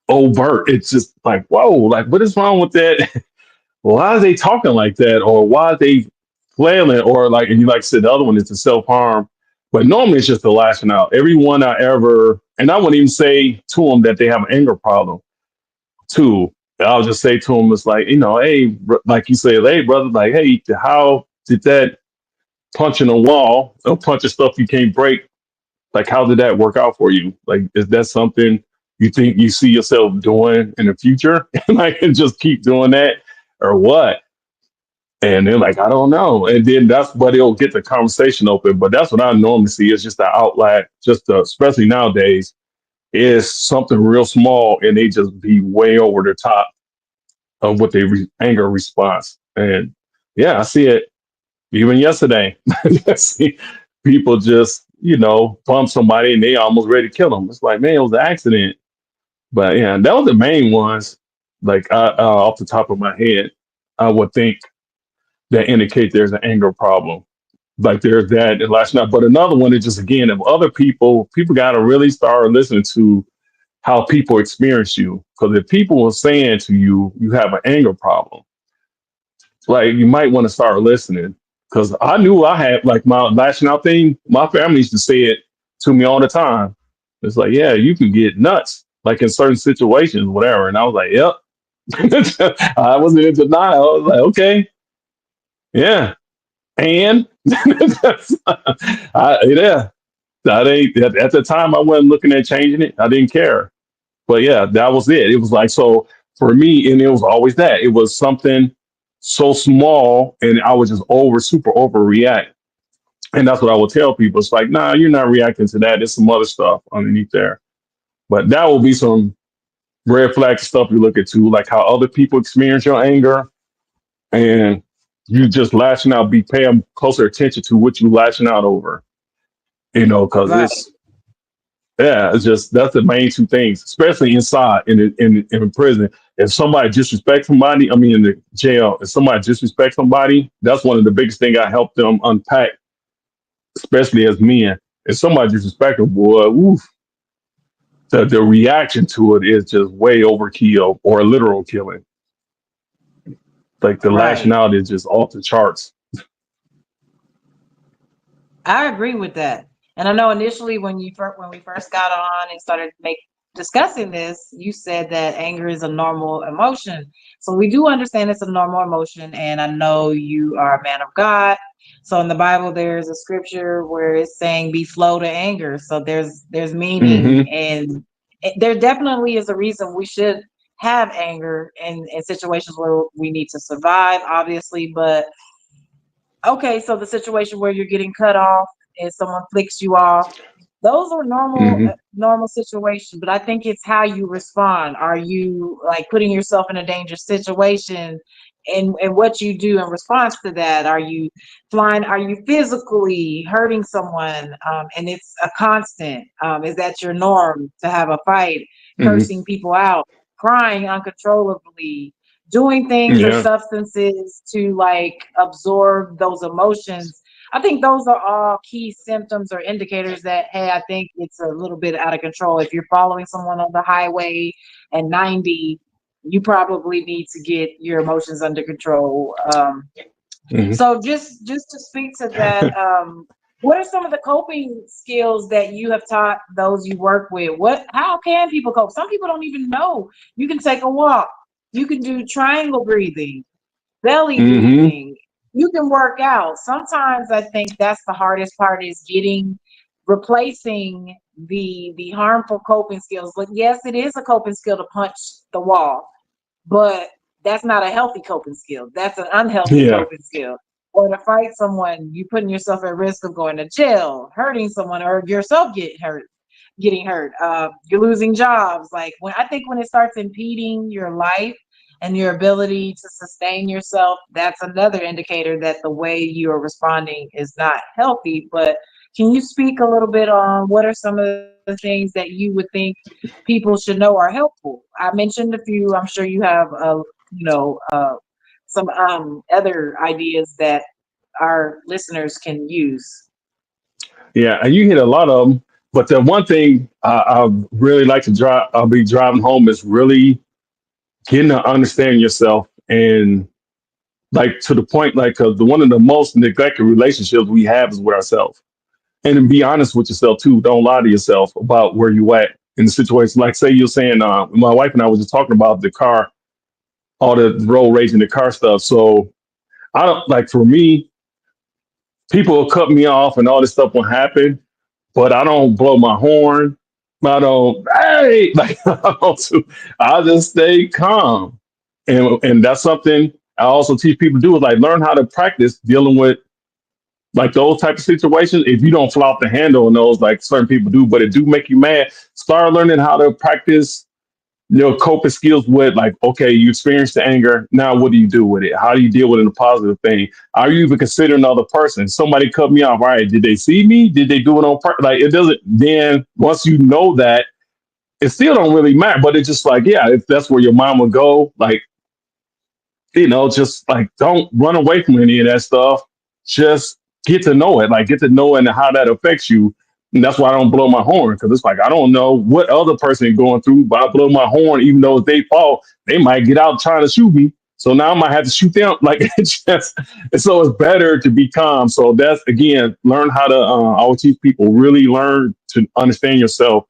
overt. It's just like, whoa, like what is wrong with that? Why are they talking like that, or why are they flailing, or like, and you like said, the other one is the self harm. But normally it's just the lashing out. Everyone I ever, and I wouldn't even say to them that they have an anger problem. Too, I'll just say to them, it's like, hey, like you say, hey, brother, like, hey, how did that punch in a wall, a punch of stuff you can't break? Like, how did that work out for you? Like, is that something you think you see yourself doing in the future? And I can just keep doing that, or what? And they're like, I don't know. And then that's but it'll get the conversation open. But that's what I normally see is just the outlet, especially nowadays, is something real small and they just be way over the top of what they anger response. And yeah, I see it even yesterday. I see people just, bump somebody and they almost ready to kill them. It's like, man, it was an accident. But yeah, that was the main ones. Like off the top of my head, I would think that indicate there's an anger problem. Like there's that and last night. But another one is just again, if other people got to really start listening to how people experience you. Because if people are saying to you, you have an anger problem, like you might want to start listening. Because I knew I had like my lashing out thing. My family used to say it to me all the time. It's like, yeah, you can get nuts. like in certain situations, whatever. And I was like, yep. I wasn't in denial. I was like, okay, yeah. And yeah, I didn't, at the time I wasn't looking at changing it. I didn't care. But yeah, that was it. It was like, so for me, and it was always that. It was something so small and I would just super overreact. And that's what I would tell people. It's like, nah, you're not reacting to that. There's some other stuff underneath there. But that will be some red flag stuff you look at too, like how other people experience your anger and you just lashing out, be paying closer attention to what you lashing out over, because Right. yeah, it's just, that's the main two things, especially inside in prison. If somebody disrespects somebody, I mean, in the jail, if somebody disrespects somebody, that's one of the biggest thing I help them unpack, especially as men. If somebody disrespects them, boy, oof, the reaction to it is just way overkill or literal killing. Like the lashing Right. out is just off the charts. I agree with that. And I know initially when we first got on and started make discussing this, you said that anger is a normal emotion. So we do understand it's a normal emotion, and I know you are a man of God. So in the Bible, there's a scripture where it's saying, "Be slow to anger." So there's meaning, Hmm. and there definitely is a reason we should have anger in situations where we need to survive, obviously, but okay, so the situation where you're getting cut off and someone flicks you off, those are Hmm. normal situations, but I think it's how you respond. Are you like putting yourself in a dangerous situation, and what you do in response to that? Are you flying? Are you physically hurting someone? And it's a constant. Is that your norm to have a fight, Hmm. cursing people out, crying uncontrollably, doing things or Yeah. substances to like absorb those emotions? I think those are all key symptoms or indicators that, hey, I think it's a little bit out of control. If you're following someone on the highway and 90, you probably need to get your emotions under control. Hmm. So just to speak to that, what are some of the coping skills that you have taught those you work with? How can people cope? Some people don't even know. You can take a walk. You can do triangle breathing, belly Hmm. breathing. You can work out. Sometimes I think that's the hardest part is replacing the harmful coping skills. But yes, it is a coping skill to punch the wall, but that's not a healthy coping skill. That's an unhealthy Yeah. coping skill. Or to fight someone, you putting yourself at risk of going to jail, hurting someone, or yourself getting hurt. You're losing jobs. Like when I think when it starts impeding your life and your ability to sustain yourself, that's another indicator that the way you are responding is not healthy. But can you speak a little bit on what are some of the things that you would think people should know are helpful? I mentioned a few. I'm sure you have, you know, some other ideas that our listeners can use. Yeah. And you hit a lot of them. But the one thing I really like to drive, I'll be driving home is really getting to understand yourself and like to the point, like the one of the most neglected relationships we have is with ourselves. And then be honest with yourself too. Don't lie to yourself about where you at in the situation. Like say you're saying, my wife and I was just talking about the car, all the road rage and the car stuff. So I don't like for me, people will cut me off and all this stuff will happen, but I don't blow my horn. I don't, hey, like I don't do, I just stay calm. And that's something I also teach people to do is like learn how to practice dealing with like those type of situations. If you don't flop the handle on those, like certain people do, but it do make you mad, start learning how to practice coping skills with like, okay, you experience the anger. Now, what do you do with it? How do you deal with it in a positive thing? Are you even considering another person? Somebody cut me off. All right, did they see me? Did they do it on purpose? Like, it doesn't. Then once you know that, it still don't really matter. But it's just like, yeah, if that's where your mind would go, like, just like don't run away from any of that stuff. Just get to know it, like get to know it and how that affects you. And that's why I don't blow my horn because it's like I don't know what other person is going through, but I blow my horn even though it's their fault. They might get out trying to shoot me, so now I might have to shoot them. Like it's just, and so it's better to be calm. So that's again, learn how to. I would teach people really learn to understand yourself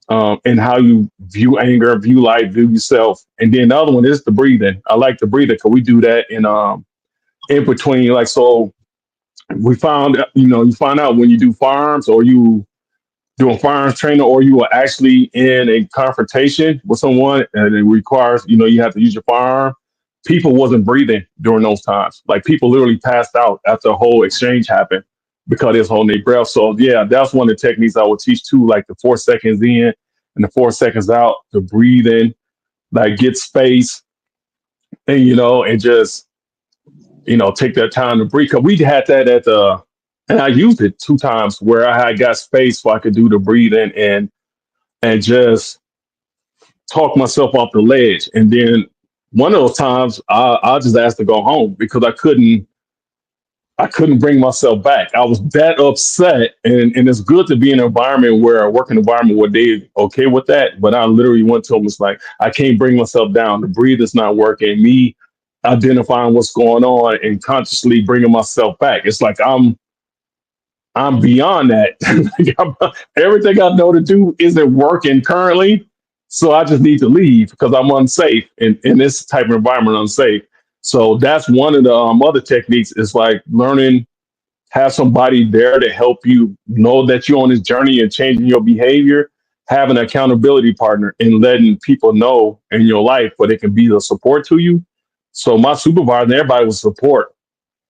and how you view anger, view life, view yourself. And then the other one is the breathing. I like the breathing because we do that in between. Like, so we found, you find out when you do firearms or you doing firearms training or you are actually in a confrontation with someone and it requires, you have to use your firearm. People wasn't breathing during those times. Like people literally passed out after the whole exchange happened because they was holding their breath. So yeah, that's one of the techniques I would teach too, like the 4 seconds in and the 4 seconds out, to breathe in, like get space and and just take that time to breathe. Cause we had that at the, and I used it 2 times where I had got space so I could do the breathing and just talk myself off the ledge. And then one of those times I just asked to go home because I couldn't bring myself back. I was that upset, and it's good to be in an environment where a working environment where they okay with that. But I literally went to them. It's like I can't bring myself down. The breathe is not working. Me identifying what's going on and consciously bringing myself back. It's like I'm beyond that. Everything I know to do isn't working currently. So I just need to leave because I'm unsafe in this type of environment, unsafe. So that's one of the other techniques is like learning, have somebody there to help you know that you're on this journey and changing your behavior, have an accountability partner and letting people know in your life where they can be the support to you. So my supervisor and everybody was support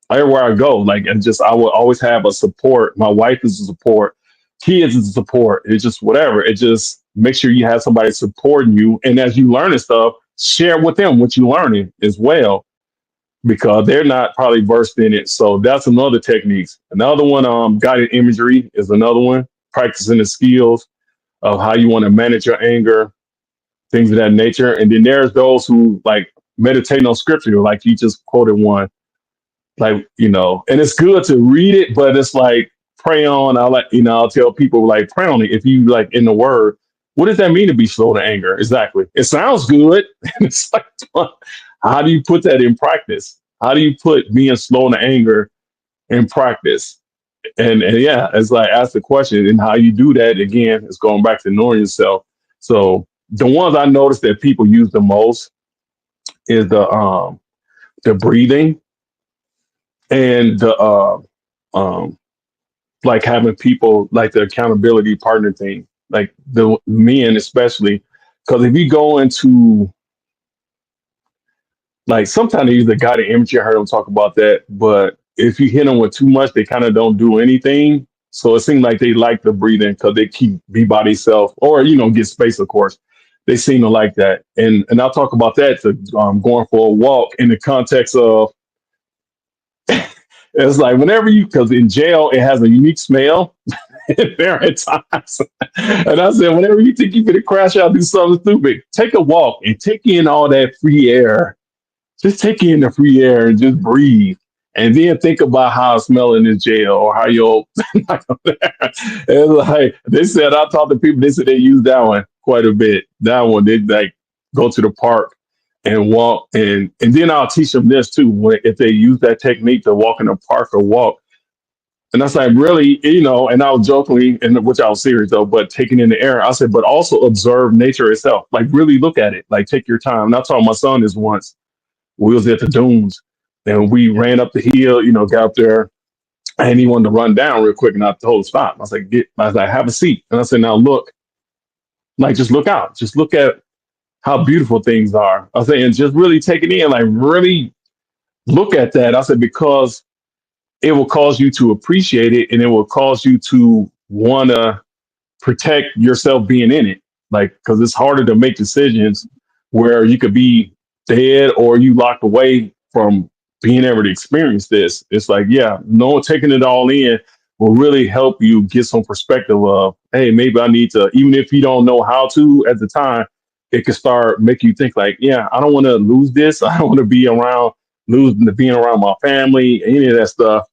everywhere I go. Like, and just I will always have a support. My wife is a support, kids is a support. It's just whatever. It just make sure you have somebody supporting you, and as you learning stuff, share with them what you're learning as well because they're not probably versed in it. So that's another techniques. Another one, guided imagery is another one. Practicing the skills of how you want to manage your anger, things of that nature. And then there's those who like meditate on scripture, like you just quoted one, like and it's good to read it, but it's like pray on. I like I'll tell people like pray on it. If you like in the word, what does that mean to be slow to anger? Exactly. It sounds good. And it's like, how do you put that in practice? How do you put being slow to anger in practice? And yeah, it's like ask the question, and how you do that again is going back to knowing yourself. So the ones I noticed that people use the most is the breathing and the um like having people like the accountability partner thing, like the men especially, because if you go into like sometimes they use the guided imagery. I heard them talk about that, but if you hit them with too much, they kind of don't do anything. So it seems like they like the breathing because they keep be by themselves or get space. Of course, they seem to like that, and I'll talk about that to going for a walk in the context of it's like whenever you because in jail it has a unique smell there at times. And I said, whenever you think you're gonna crash out, do something stupid, take a walk and take in all that free air. Just take in the free air and just breathe. And then think about how it's smelling in jail or how you'll it's like they said I talked to people, they said they use that one quite a bit. That one they like go to the park and walk and then I'll teach them this too. If they use that technique to walk in the park or walk, and that's like really, and I was jokingly, and which I was serious though, but taking in the air, I said, but also observe nature itself. Like really look at it. Like take your time. And I told my son this once. We was at the dunes and we ran up the hill, got up there and he wanted to run down real quick and I told him stop. I was like, have a seat. And I said, now look, like just look out. Just look at how beautiful things are. I said, and just really take it in, like really look at that. I said, because it will cause you to appreciate it and it will cause you to want to protect yourself being in it. Like, because it's harder to make decisions where you could be dead or you locked away from being able to experience this. It's like, yeah, no, taking it all in will really help you get some perspective of, hey, maybe I need to, even if you don't know how to at the time, it can start make you think like, yeah, I don't want to lose this. I don't want to be around losing the being around my family, any of that stuff.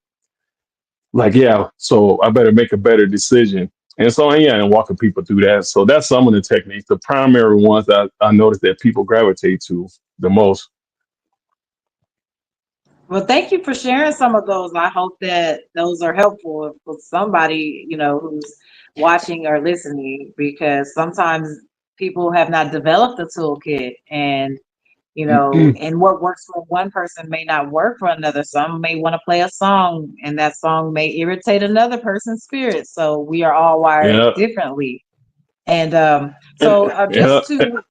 Like, yeah, so I better make a better decision. And so, yeah, and walking people through that. So that's some of the techniques, the primary ones that I noticed that people gravitate to the most. Well, thank you for sharing some of those. I hope that those are helpful for somebody, who's watching or listening, because sometimes people have not developed a toolkit, and what works for one person may not work for another. Some may want to play a song, and that song may irritate another person's spirit. So we are all wired Yeah. differently. And Yeah. just to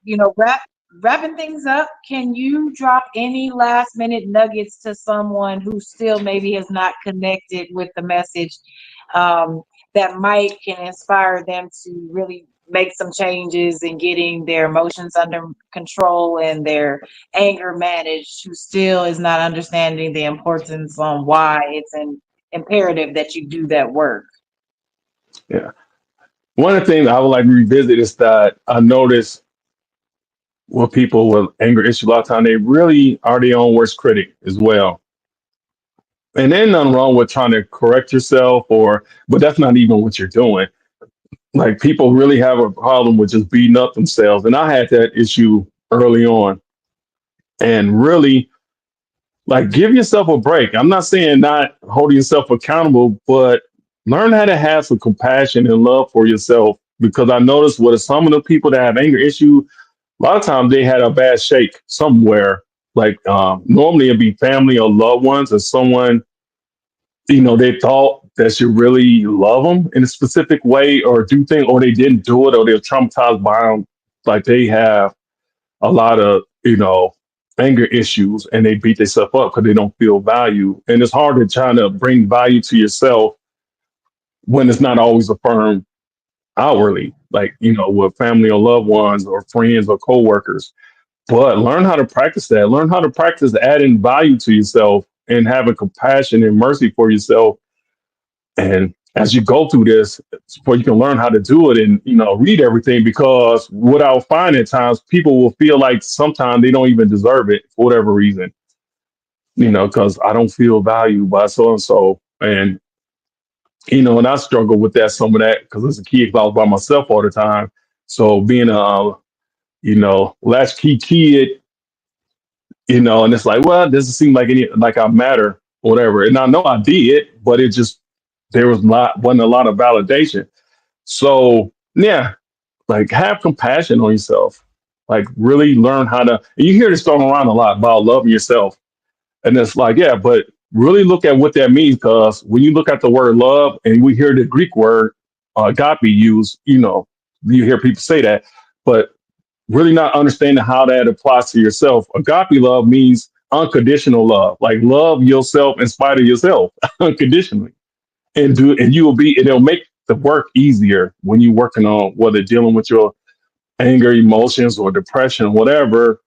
wrapping things up, can you drop any last minute nuggets to someone who still maybe has not connected with the message, um, that might can inspire them to really make some changes in getting their emotions under control and their anger managed, who still is not understanding the importance on why it's imperative that you do that work? Yeah. One of the things I would like to revisit is that I notice with people with anger issues, a lot of time they really are their own worst critic as well. And there's nothing wrong with trying to correct yourself, but that's not even what you're doing. Like people really have a problem with just beating up themselves. And I had that issue early on. And really, like, give yourself a break. I'm not saying not holding yourself accountable, but learn how to have some compassion and love for yourself. Because I noticed with some of the people that have anger issues, a lot of times they had a bad shake somewhere. Like normally it'd be family or loved ones or someone, they thought that should really love them in a specific way or do things, or they didn't do it, or they're traumatized by them. Like they have a lot of, anger issues and they beat themselves up because they don't feel value. And it's hard to try to bring value to yourself when it's not always affirmed outwardly, like, with family or loved ones or friends or coworkers. But learn how to practice that. Learn how to practice adding value to yourself and having compassion and mercy for yourself. And as you go through this, so you can learn how to do it and read everything, because what I'll find at times people will feel like sometimes they don't even deserve it for whatever reason, because I don't feel valued by so and so. And I struggle with that, some of that, because as a kid I was by myself all the time. So being a latchkey kid, and it's like, well, it doesn't seem like I matter, or whatever. And I know I did, but it just there wasn't a lot of validation. So yeah, like have compassion on yourself. Like really learn how to. And you hear this thrown around a lot about loving yourself, and it's like, yeah, but really look at what that means, because when you look at the word love and we hear the Greek word agape used, you hear people say that, but really not understanding how that applies to yourself. Agape love means unconditional love, like love yourself in spite of yourself unconditionally, and you will be, and it'll make the work easier when you're working on whether dealing with your anger emotions or depression, whatever,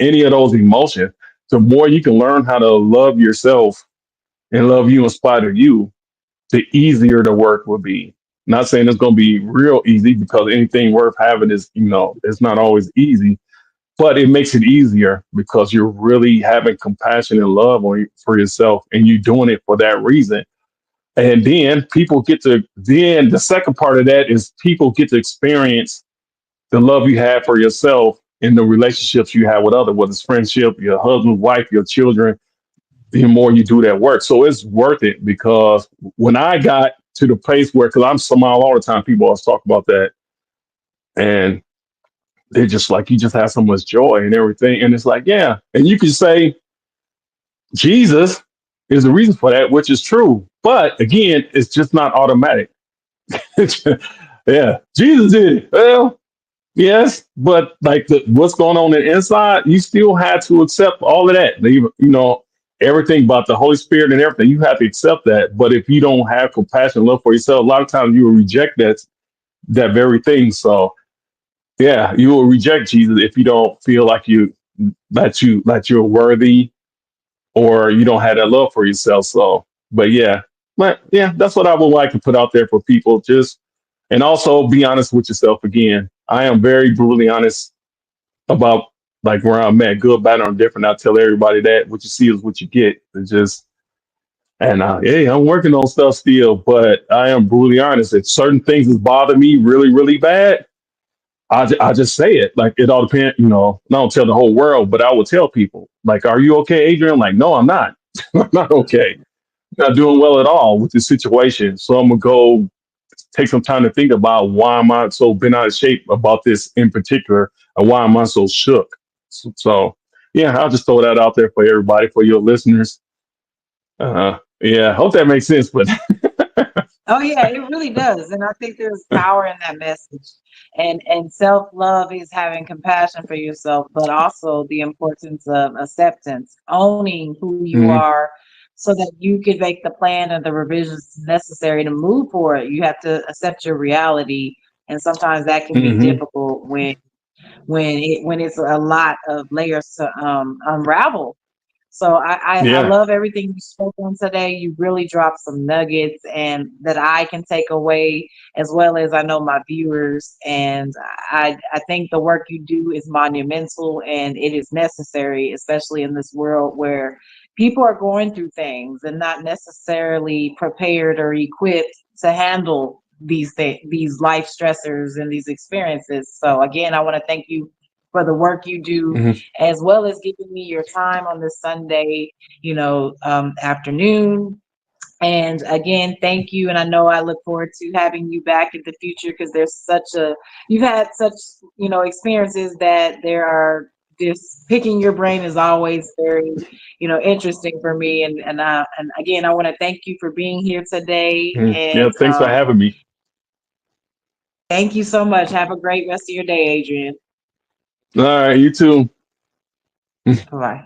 any of those emotions. The more you can learn how to love yourself and love you in spite of you, the easier the work will be. Not saying it's going to be real easy, because anything worth having is, it's not always easy, but it makes it easier because you're really having compassion and love for yourself, and you're doing it for that reason. And then the second part of that is people get to experience the love you have for yourself in the relationships you have with others, whether it's friendship, your husband, wife, your children, the more you do that work. So it's worth it, because when I got to the place where, because I'm smile all the time, people always talk about that, and they're just like, you just have so much joy and everything. And it's like, yeah. And you can say Jesus is the reason for that, which is true. But again, it's just not automatic. Yeah, Jesus did it. Well, yes, but like what's going on in the inside, you still have to accept all of that. Everything about the Holy Spirit and everything, you have to accept that. But if you don't have compassion and love for yourself, a lot of times you will reject that very thing. So yeah, you will reject Jesus if you don't feel like you're worthy, or you don't have that love for yourself. So, but yeah, that's what I would like to put out there for people. Just and also be honest with yourself again. I am very brutally honest about like where I'm at, good, bad, or indifferent. I tell everybody that what you see is what you get. It's just hey, I'm working on stuff still, but I am brutally honest. If certain things has bothered me really, really bad, I just say it. Like it all depends. I don't tell the whole world, but I will tell people. Like, are you okay, Adrian? Like, no, I'm not. I'm not okay. Not doing well at all with this situation. So I'm gonna go take some time to think about why am I so bent out of shape about this in particular, and why am I so shook. So yeah, I'll just throw that out there for everybody, for your listeners. Yeah, hope that makes sense. But Oh yeah, it really does. And I think there's power in that message. And self-love is having compassion for yourself, but also the importance of acceptance, owning who you Mhm, are so that you can make the plan and the revisions necessary to move forward. You have to accept your reality. And sometimes that can be mhm, difficult when it's a lot of layers to unravel. So I yeah, love everything you spoke on today. You really dropped some nuggets and that I can take away, as well as I know my viewers. And I think the work you do is monumental and it is necessary, especially in this world where people are going through things and not necessarily prepared or equipped to handle these life stressors and these experiences. So again, I want to thank you for the work you do, mhm. as well as giving me your time on this Sunday, afternoon. And again, thank you. And I know I look forward to having you back in the future because you've had such, experiences that there are just picking your brain is always very, interesting for me. And again, I want to thank you for being here today. Yeah, And thanks for having me. thank you so much. Have a great rest of your day, Adrian. All right, you too. Bye.